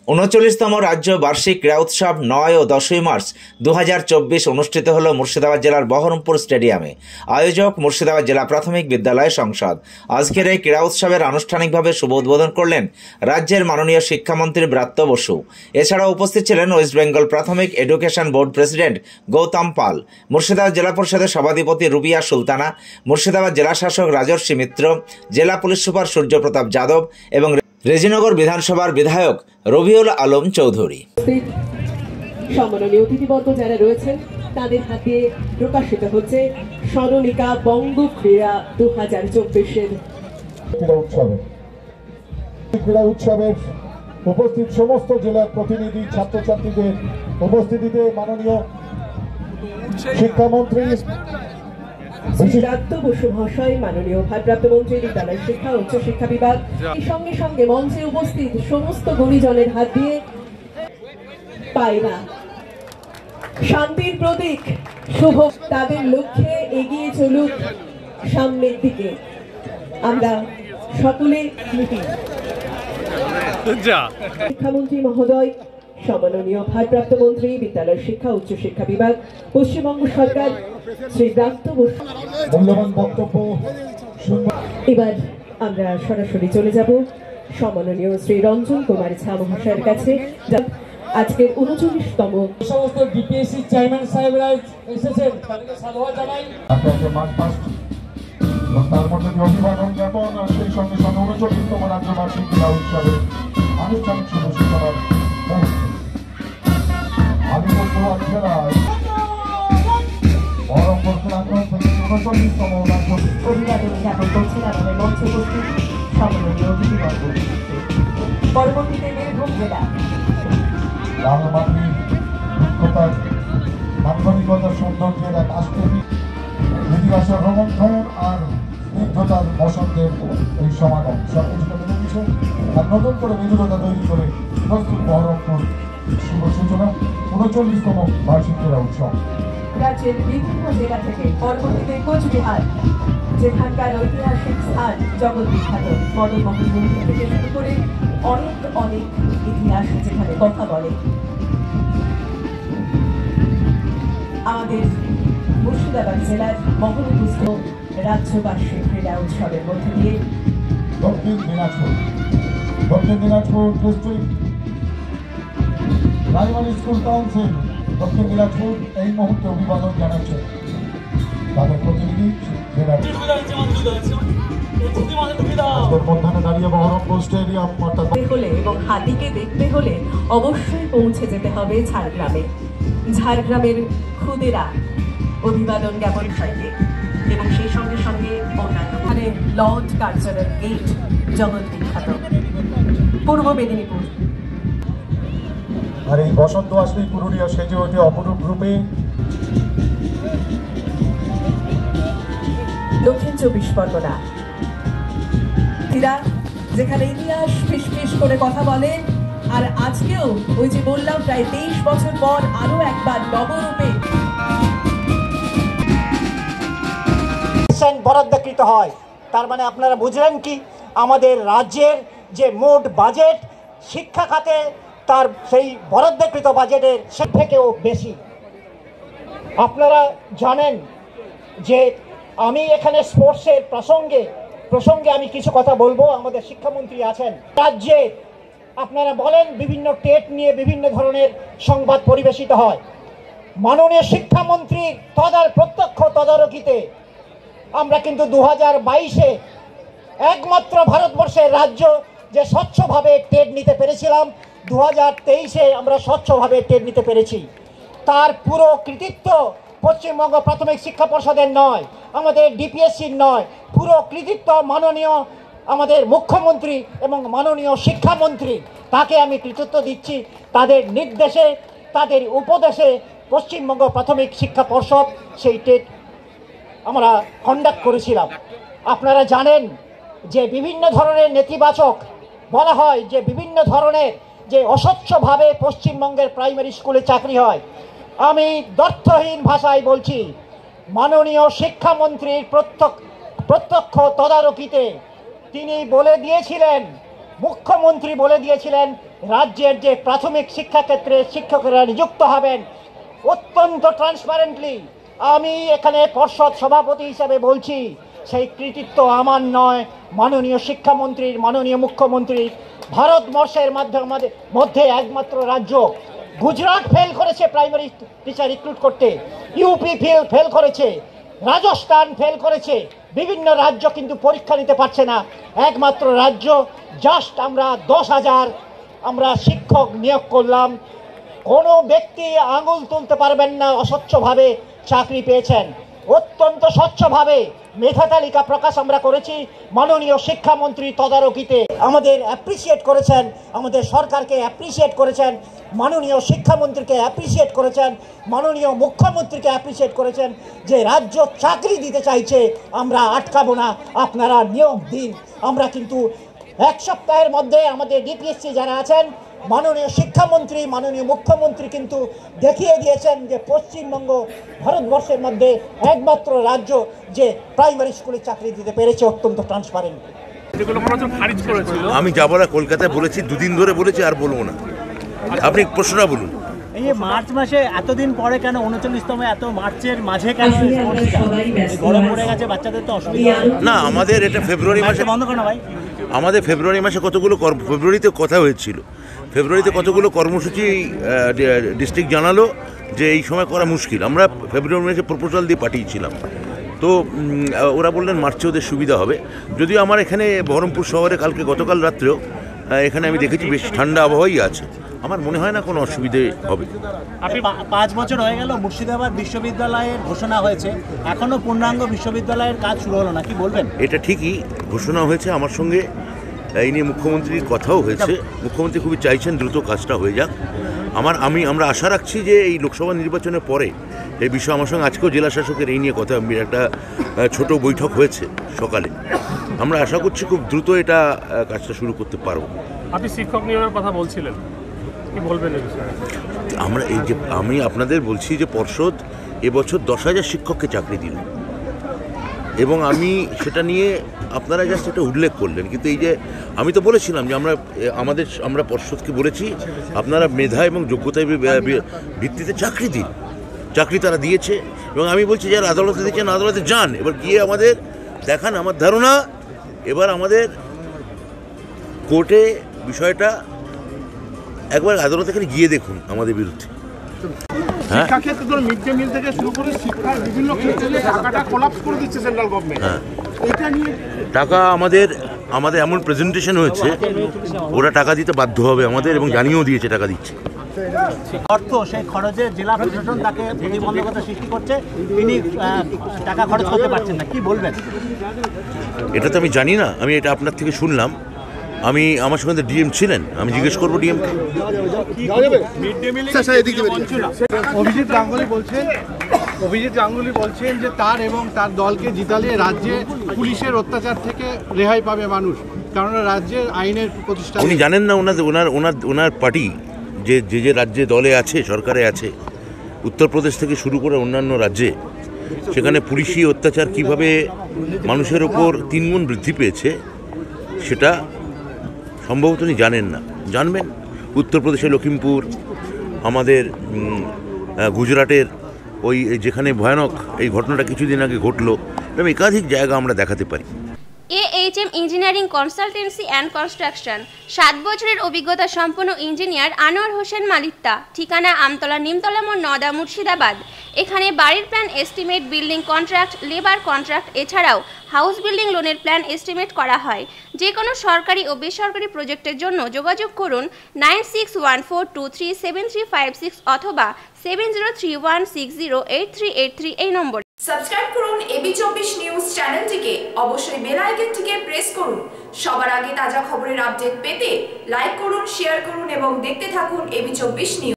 39তম রাজ্য বার্ষিক ক্রীড়া উৎসব 9 ও 10 মার্চ 2024 অনুষ্ঠিত হল মুর্শিদাবাদ জেলার বহরমপুর স্টেডিয়ামে। আয়োজক মুর্শিদাবাদ জেলা প্রাথমিক বিদ্যালয় সংসদ। আজকের এই ক্রীড়া উৎসবের আনুষ্ঠানিকভাবে শুভ উদ্বোধন করলেন রাজ্যের মাননীয় শিক্ষামন্ত্রী ব্রাত্য বসু। এছাড়াও উপস্থিত ছিলেন ওয়েস্ট বেঙ্গল প্রাথমিক এডুকেশন বোর্ড প্রেসিডেন্ট গৌতম পাল, মুর্শিদাবাদ জেলা পরিষদের সভাধিপতি রুবিয়া সুলতানা, মুর্শিদাবাদ জেলা শাসক রাজর্ষি মিত্র, জেলা পুলিশ সুপার সূর্যপ্রতাপ যাদব এবং রেজিনগর বিধানসভার বিধায়ক রবিউল আলম চৌধুরী। সম্মাননীয় অতিথিবর্গ যারা রয়েছেন তাদের হাতে প্রকাশিত হচ্ছে স্মরণিকা বঙ্গ ক্রীড়া 2024-এর ক্রীড়া উৎসবের উপস্থিত সমস্ত জেলার প্রতিনিধি ছাত্রছাত্রীদের উপস্থিতিতে মাননীয় শিক্ষামন্ত্রী ব্রাত্য বসু মহাশয়, মাননীয় ভারপ্রাপ্ত মন্ত্রী বিদ্যালয় শিক্ষা উচ্চ শিক্ষা বিভাগ, সঙ্গে সঙ্গে মঞ্চে উপস্থিত সমস্ত গুণীজনের হাত দিয়ে পায়রা শান্তির প্রতীক শুভ তাদের লক্ষ্যে এগিয়ে চলুক সামনের দিকে। আমরা সকলে শিক্ষামন্ত্রী মহোদয়, সম্মাননীয় ভারপ্রাপ্ত মন্ত্রী বিদ্যালয় শিক্ষা উচ্চ শিক্ষা বিভাগ পশ্চিমবঙ্গ সরকার শ্রী ব্রাত্য বসু মূল্যবান বক্তব্য। এবার আমরা সরাসরি চলে যাব সম্মাননীয় শ্রী রঞ্জন কুমার ঝা মহাশয়ের কাছে। আজকের 39তম সমস্ত ডিপিএসসি চেয়ারম্যান সাহেবরা এসেছেন, তাদেরকে সাধুবাদ জানাই। তার মধ্যে অভিবাদন জ্ঞাপন আর সেই সঙ্গে 39তম রাজ্য বার্ষিক ক্রীড়া উৎসবের আনুষ্ঠানিক শুভ সূচনার আলিপুরদুয়ার জেলায় বহরমপুর ক্লাবঘর থেকে 39তম রাজ্য অভিবাদন জ্ঞাপন করছেন আমাদের মঞ্চে উপস্থিত সম্মাননীয় অতিথিবর্গ। পরবর্তীতে বীরভূম জেলা রাঙামাটির দক্ষতার নান্দনিকতার সৌন্দর্যের এক আশ্চর্য ইতিহাসের রোমন্থন আর স্নিগ্ধতার বসন্তের এই সমাগম সবকিছুটা মেনে দিচ্ছে আর নতুন করে মেধুরতা তৈরি করে প্রস্তুত বহরমপুর শুভ সূচনা 39তম বার্ষিক ক্রীড়া উৎসব। রাজ্যের বিভিন্ন জেলা থেকে পরবর্তীতে কোচবিহার, যেখানকার ঐতিহাসিক স্থান জগৎ বিখ্যাত মদনমোহন মন্দির থেকে শুরু করে অনেক অনেক ইতিহাস যেখানে কথা বলে। আমাদের মুর্শিদাবাদ জেলার মহরমপুর রাজ্য বার্ষিক ক্রীড়া উৎসবের মধ্যে দিয়ে দক্ষিণ Dinajpur district primary school council দক্ষিণ দিনাজপুর এই মুহূর্তে অভিবাদন জানাচ্ছে তাদের প্রতিনিধি মধ্যাহ্নে দাঁড়িয়ে বহরমপুর স্টেডিয়াম হলে এবং হাতিকে দেখতে হলে অবশ্যই পৌঁছে যেতে হবে ঝাড়গ্রামে। ঝাড়গ্রামের খুদেরা অভিবাদন জ্ঞাপন খাইতে এবং সেই সঙ্গে সঙ্গে অন্যান্য লর্ড কালচারাল গেট জগৎ বিখ্যাত পূর্ব মেদিনীপুর। আর এই বসন্ত আসলেই পুরুলিয়া সেজে ওঠে অপরূপ রূপে। দক্ষিণ 24 পরগনা যেখানে ইতিহাস ফিসফিস করে কথা বলে, আর আজকেও ওই যে বললাম প্রায় 23 বছর পর আরো একবার নবরূপে বরাদ্দকৃত হয়। তার মানে আপনারা বুঝলেন কি, আমাদের রাজ্যের যে মোট বাজেট শিক্ষা খাতে তার সেই বরাদ্দকৃত বাজেটের সে থেকেও বেশি। আপনারা জানেন যে আমি এখানে স্পোর্টসের প্রসঙ্গে আমি কিছু কথা বলবো। আমাদের শিক্ষামন্ত্রী আছেন রাজ্যে, আপনারা বলেন বিভিন্ন টেট নিয়ে বিভিন্ন ধরনের সংবাদ পরিবেশিত হয়। মাননীয় শিক্ষামন্ত্রীর প্রত্যক্ষ তদারকিতে আমরা কিন্তু 2022-এ একমাত্র ভারতবর্ষের রাজ্য যে স্বচ্ছভাবে টেট নিতে পেরেছিলাম। 2023-এ আমরা স্বচ্ছভাবে টেট নিতে পেরেছি। তার পুরো কৃতিত্ব পশ্চিমবঙ্গ প্রাথমিক শিক্ষা পর্ষদের নয়, আমাদের ডিপিএসসির নয়, পুরো কৃতিত্ব মাননীয় আমাদের মুখ্যমন্ত্রী এবং মাননীয় শিক্ষামন্ত্রী। তাকে আমি কৃতিত্ব দিচ্ছি। তাদের নির্দেশে, তাদের উপদেশে পশ্চিমবঙ্গ প্রাথমিক শিক্ষা পর্ষদ সেই টেট আমরা কন্ডাক্ট করেছিলাম। আপনারা জানেন যে বিভিন্ন ধরনের নেতিবাচক বলা হয় যে বিভিন্ন ধরনের যে অস্বচ্ছভাবে পশ্চিমবঙ্গের প্রাইমারি স্কুলে চাকরি হয়। আমি দ্ব্যর্থহীন ভাষায় বলছি, মাননীয় শিক্ষামন্ত্রীর প্রত্যক্ষ তদারকিতে তিনি বলে দিয়েছিলেন, মুখ্যমন্ত্রী বলে দিয়েছিলেন রাজ্যের যে প্রাথমিক শিক্ষাক্ষেত্রে শিক্ষকেরা নিযুক্ত হবেন অত্যন্ত ট্রান্সপারেন্টলি, আমি এখানে পর্ষদ সভাপতি হিসাবে বলছি, সেই কৃতিত্ব আমার নয়, মাননীয় শিক্ষামন্ত্রীর, মাননীয় মুখ্যমন্ত্রীর। ভারতবর্ষের মধ্যে একমাত্র রাজ্য, গুজরাট ফেল করেছে প্রাইমারি টিচার রিক্রুট করতে, ইউপি ফেল করেছে, রাজস্থান ফেল করেছে, বিভিন্ন রাজ্য কিন্তু পরীক্ষা নিতে পারছে না। একমাত্র রাজ্য জাস্ট আমরা 10,000 আমরা শিক্ষক নিয়োগ করলাম। কোনো ব্যক্তি আঙুল তুলতে পারবেন না অস্বচ্ছভাবে চাকরি পেয়েছেন। অত্যন্ত স্বচ্ছভাবে মেধা তালিকা প্রকাশ আমরা করেছি, মাননীয় শিক্ষামন্ত্রী তদারকিতে আমাদের অ্যাপ্রিসিয়েট করেছেন, আমাদের সরকারকে অ্যাপ্রিসিয়েট করেছেন, মাননীয় শিক্ষামন্ত্রীকে অ্যাপ্রিসিয়েট করেছেন, মাননীয় মুখ্যমন্ত্রীকে অ্যাপ্রিসিয়েট করেছেন যে রাজ্য চাকরি দিতে চাইছে, আমরা আটকাবো না, আপনারা নিয়োগ দিন। আমরা কিন্তু 1 সপ্তাহের মধ্যে আমাদের ডিপিএসসি যারা আছেন, মাননীয় শিক্ষামন্ত্রী, মাননীয় মুখ্যমন্ত্রী কিন্তু দেখিয়ে দিয়েছেন যে পশ্চিমবঙ্গ ভারতবর্ষের মধ্যে একমাত্র রাজ্য যে প্রাইমারি স্কুলে চাকরি দিতে পেরেছে অত্যন্ত ট্রান্সপারেন্ট। আমি যাবো না, কলকাতায় বলেছি, 2 দিন ধরে বলেছি, আর বলবো না। আপনি প্রশ্নটা বলুন। এই যে মার্চ মাসে এতদিন পরে কেন 39তম, এত মার্চের মাঝে কেন গরম পড়ে গেছে, বাচ্চাদের তো অসুবিধা না, আমাদের এটা ফেব্রুয়ারি মাসে বন্ধ করো ভাই। আমাদের ফেব্রুয়ারি মাসে ফেব্রুয়ারিতে কথা হয়েছিল, ফেব্রুয়ারিতে কতগুলো কর্মসূচি ডিস্ট্রিক্ট জানালো যে এই সময় করা মুশকিল। আমরা ফেব্রুয়ারি মাসে প্রপোজাল দিয়ে পাঠিয়েছিলাম, তো ওরা বললেন মার্চে ওদের সুবিধা হবে। যদিও আমার এখানে বহরমপুর শহরে গতকাল রাত্রেও এখানে আমি দেখেছি বেশ ঠান্ডা আবহাওয়াই আছে, আমার মনে হয় না কোনো অসুবিধে হবে। আপনি 5 বছর হয়ে গেল মুর্শিদাবাদ বিশ্ববিদ্যালয়ের ঘোষণা হয়েছে, এখনো পূর্ণাঙ্গ বিশ্ববিদ্যালয়ের কাজ শুরু হলো না, কি বলবেন? এটা ঠিকই ঘোষণা হয়েছে, আমার সঙ্গে এই নিয়ে মুখ্যমন্ত্রীর কথাও হয়েছে, মুখ্যমন্ত্রী খুবই চাইছেন দ্রুত কাজটা হয়ে যাক। আমরা আশা রাখছি যে এই লোকসভা নির্বাচনের পরে এই বিষয়ে আমার সঙ্গে আজকেও জেলা শাসকের এই নিয়ে কথা, একটা ছোট বৈঠক হয়েছে সকালে। আমরা আশা করছি খুব দ্রুত এটা কাজটা শুরু করতে পারবো। আপনি শিক্ষক নিয়োগের কথা বলছিলেন, কি বলবেন এই বিষয়ে? আমি আপনাদের বলছি যে পর্ষদ এবছর 10,000 শিক্ষককে চাকরি দিল, এবং আমি সেটা নিয়ে আপনারা জাস্ট এটা উল্লেখ করলেন, কিন্তু এই যে আমি তো বলেছিলাম যে আমরা পর্ষদকে বলেছি আপনারা মেধা এবং যোগ্যতার ভিত্তিতে চাকরি দিন, চাকরি তারা দিয়েছে। এবং আমি বলছি যারা আদালতে দিচ্ছেন আদালতে যান, এবার গিয়ে আমাদের দেখান। আমার ধারণা এবার আমাদের কোর্টে বিষয়টা একবার আদালতে এখানে গিয়ে দেখুন আমাদের বিরুদ্ধে। শিক্ষাক্ষেত্রে ধরুন মিড ডে মিল থেকে শুরু করে শিক্ষার বিভিন্ন ক্ষেত্রে টাকাটা কোলাপস করে দিচ্ছে সেন্ট্রাল গভর্নমেন্ট। এটা নিয়ে টাকা আমাদের এমন প্রেজেন্টেশন হয়েছে, ওরা টাকা দিতে বাধ্য হবে আমাদের, এবং জানিয়েও দিয়েছে টাকা দিচ্ছে। অর্থ সেই খরচে জেলা প্রশাসন তাকে প্রতিবন্ধকতা সৃষ্টি করছে, তিনি টাকা খরচ করতে পারছেন না, কি বলবেন? এটা তো আমি জানি না, আমি এটা আপনার থেকে শুনলাম। আমার সঙ্গে ডিএম ছিলেন, আমি জিজ্ঞেস করবো ডিএমকে। অভিজিৎ গাঙ্গুলি বলছেন যে তার এবং তার দলকে জিতালে রাজ্যে পুলিশের অত্যাচার থেকে রেহাই পাবে মানুষ, কারণ রাজ্যের আইনের প্রতিষ্ঠা। উনি জানেন না ওনার পার্টি যে রাজ্যে দলে আছে, সরকারে আছে, উত্তরপ্রদেশ থেকে শুরু করে অন্যান্য রাজ্যে, সেখানে পুলিশি অত্যাচার কিভাবে মানুষের ওপর 3 গুণ বৃদ্ধি পেয়েছে সেটা সম্ভবত উনি জানেন না। জানবেন, উত্তরপ্রদেশে লখিমপুর, আমাদের গুজরাটের ওই যেখানে ভয়ানক এই ঘটনাটা কিছুদিন আগে ঘটলো, এরকম একাধিক জায়গা আমরা দেখাতে পারি। AHM engineering consultancy and construction, 7 বছরের অভিজ্ঞতা সম্পন্ন ইঞ্জিনিয়ার আনোয়ার হোসেন মালিত্তা, ঠিকানা আমতলা নিমতলা মোড়, নওদা, মুর্শিদাবাদ। এখানে বাড়ির plan estimate, building contract, labour contract এছাড়াও হাউস বিল্ডিং লোনের প্ল্যান এস্টিমেট করা হয়। যে কোনো সরকারি ও বেসরকারি প্রজেক্টের জন্য যোগাযোগ করুন 9614237356 অথবা 7031608383 এই নম্বরে। সাবস্ক্রাইব করুন AB24 নিউজ চ্যানেলটিকে, অবশ্যই বেল আইকনটিকে প্রেস করুন। সবার আগে তাজা খবরের আপডেট পেতে লাইক করুন, শেয়ার করুন এবং দেখতে থাকুন AB24 নিউজ।